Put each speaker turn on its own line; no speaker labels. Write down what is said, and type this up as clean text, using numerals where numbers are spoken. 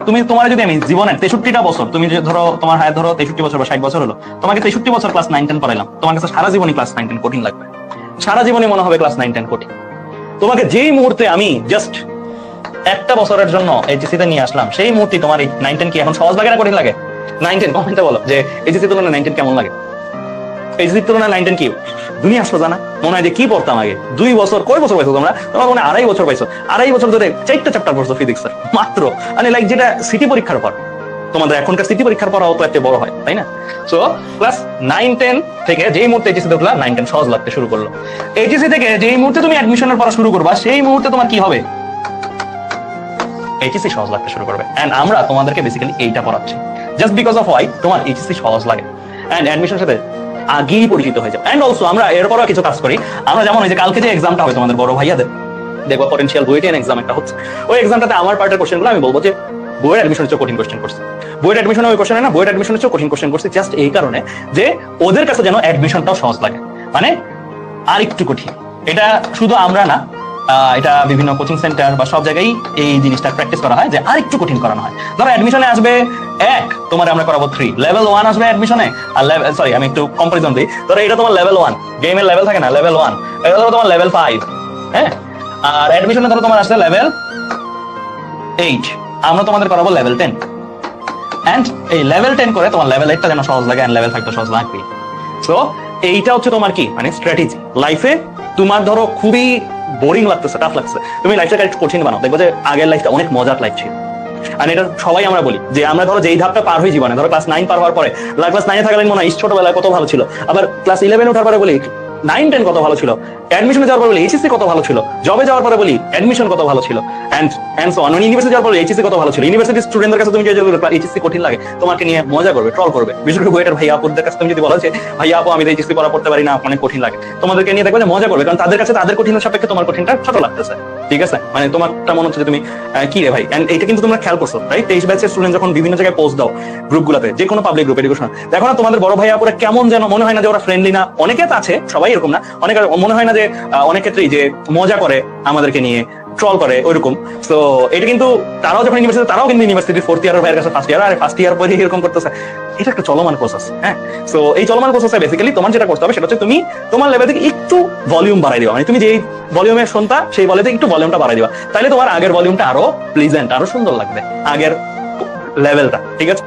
তুমি তোমার যদি আমি জীবনের 63টা বছর, তুমি যে ধরো তোমার হায়াত ধরো 63 বছর বা 60 বছর হলো, তোমাকে 63 বছর ক্লাস 9-10 পড়াইলাম, তোমার কাছে সারা জীবনই ক্লাস 9-10 কঠিন লাগবে, সারা জীবনই মনে হবে ক্লাস 9-10 কঠিন। তোমাকে যেই মুহূর্তে আমি জাস্ট একটা বছরের জন্য এইচএসসি তে নিয়ে আসলাম, সেই মুহূর্তে তোমার এই 9-10 কি এখন সহজ লাগে না কঠিন লাগে? 9-10 কমেন্টে বলো যে এইচএসসি তুলনায় 9-10 কেমন লাগে? এইচএসসি তুলনায় 9-10 কি দুনিয়া আসলো জানা? মনে হয় যে কি পড়তাম আগে। 2 বছর, কয় বছর পাইছো তোমরা? তোমার মনে 2.5 বছর পাইছো, 2.5 বছর ধরে 4টা চ্যাপ্টার পড়ছো ফিজিক্সের মাত্র, মানে লাইক যেটা সিটি পরীক্ষার পর। তোমাদের এখনকার সিটি পরীক্ষার পর তো এত বড় হয়, তাই না? সো ক্লাস 9-10 থেকে যেই মুহূর্তে এইচএসসি তে উঠলা 9-10 সহজ লাগতে শুরু করলো। এইচএসসি থেকে যেই মুহূর্তে তুমি অ্যাডমিশনের পড়া শুরু করবা, সেই মুহূর্তে তোমার কি হবে? এইচএসসি সহজ লাগতে শুরু করবে। এন্ড আমরা তোমাদেরকে বেসিক্যালি এইটা পড়াচ্ছি জাস্ট বিকজ অফ হোয়াই তোমার এইচএসসি সহজ লাগে এন্ড অ্যাডমিশনের সাথে আগেই পরিচিত হয়ে যাবে। এন্ড অলসো আমরা এরপরও কিছু কাজ করি। আমরা যেমন ওই যে কালকে যে এক্সামটা হবে তোমাদের বড় ভাইয়াদের, দেখবো পটেনশিয়াল বুয়েটের এক্সাম একটা হচ্ছে, ওই এক্সামটাতে আমার পার্টের কোশ্চেনগুলো আমি বলবো যে বইয়ের অ্যাডমিশনের চেয়ে কঠিন কোশ্চেন করছে। বইয়ের অ্যাডমিশনে ওই কোশ্চেন না, বইয়ের অ্যাডমিশনের চেয়ে কঠিন কোশ্চেন করছে জাস্ট এই কারণে যে ওদের কাছে যেন অ্যাডমিশনটাও সহজ লাগে, মানে আর একটু কঠিন। এটা শুধু আমরা না, এটা বিভিন্ন কোচিং সেন্টার বা সব জায়গায় এই জিনিসটা প্র্যাকটিস করা হয় যে আর একটু কঠিন করানো হয়। ধরো অ্যাডমিশনে আসবে 1, তোমার আমরা করাবো 3, লেভেল 1 আসবে অ্যাডমিশনে, আর সরি আমি একটু কম্পারিজন দিই। ধরো এটা তোমার লেভেল 1, গেমের লেভেল থাকে না, লেভেল 1, এটা ধরো তোমার লেভেল 5, হ্যাঁ। আর অ্যাডমিশনে ধরো তোমার আসছে লেভেল 8, আমরা তোমাদের করাবো লেভেল 10। এন্ড এই লেভেল 10 করে তোমার লেভেল 8টা যেন সহজ লাগে, এন্ড লেভেল 5টা সহজ লাগবে। সো এইটা হচ্ছে তোমার কি মানে স্ট্র্যাটেজি লাইফে। তোমার ধরো খুবই বোরিং লাগতেছে, টাফ লাগছে, তুমি লাইফটাকে একটু কঠিন বানাও, দেখবো যে আগের লাইফটা অনেক মজার লাইফ ছিল। আর এটা সবাই আমরা বলি যে আমরা ধরো যেই ধাপটা পার হই জীবনে, ধরো ক্লাস 9 পার হওয়ার পরে, ক্লাস 9 থাকলে মনে হয় ছোটবেলায় কত ভালো ছিল, আবার ক্লাস 11 ওঠার পরে বলি 9-10 কত ভালো ছিল, অ্যাডমিশনে যাওয়ার পরে বলি এইচএসসি কত ভালো ছিল, জবে যাওয়ার পরে বলি অ্যাডমিশন কত ভালো ছিল, এন্ড সো অন। ইউনিভার্সিটি যাওয়ার পরে এইচএসসি কত ভালো ছিল। ইউনিভার্সিটি স্টুডেন্টদের কাছে তুমি যদি এইচএসসি কঠিন লাগে, তোমাকে নিয়ে মজা করবে, ট্রল করবে। বিশেষ করে বইয়ের ভাইয়া আপুদের কাছে তুমি যদি বলো যে ভাইয়া আপু আমি এইচএসসি পড়া পড়তে পারি না, অনেক কঠিন লাগে, তোমাদেরকে নিয়ে দেখবে যে মজা করবে, কারণ তাদের কাছে তাদের কঠিনের সাপেক্ষে তোমার কঠিনটা ছোট লাগতেছে। ঠিক আছে, মানে তোমারটা মনে হচ্ছে যে তুমি কি রে ভাই। এন্ড এইটা কিন্তু তোমরা খেয়াল করছো, রাইট? 23 ব্যাচের স্টুডেন্ট যখন বিভিন্ন জায়গায় পোস্ট দাও গ্রুপগুলোতে, যে কোনো পাবলিক গ্রুপ এডুকেশন, দেখো না তোমাদের বড় ভাইয়া আপুরা কেমন যেন মনে হয় না যে ওরা ফ্রেন্ডলি না। অনেকে তো আছে, সবাই এরকম না, অনেকে মনে হয় না যে অনেক ক্ষেত্রেই যে মজা করে আমাদেরকে নিয়ে, ট্রল করে ওইরকম। তো এটা কিন্তু তারাও যখন ইউনিভার্সিটি, তারাও কিন্তু ইউনিভার্সিটির 4th ইয়ারের ভাইয়ের কাছে ফার্স্ট ইয়ার, আর ফার্স্ট ইয়ার পরে এরকম করতেছে। এটা একটা চলমান প্রসেস, হ্যাঁ। সো এই চলমান প্রসেসে বেসিক্যালি তোমার যেটা করতে হবে সেটা হচ্ছে তুমি তোমার লেভেল থেকে একটু ভলিউম বাড়াই দিবা, মানে তুমি যেই ভলিউমে শুনতা সেই ভলিউমে একটু ভলিউমটা বাড়াই দিবা, তাহলে তোমার আগের ভলিউমটা আরো প্লিজেন্ট, আরো সুন্দর লাগবে আগের লেভেলটা। ঠিক আছে,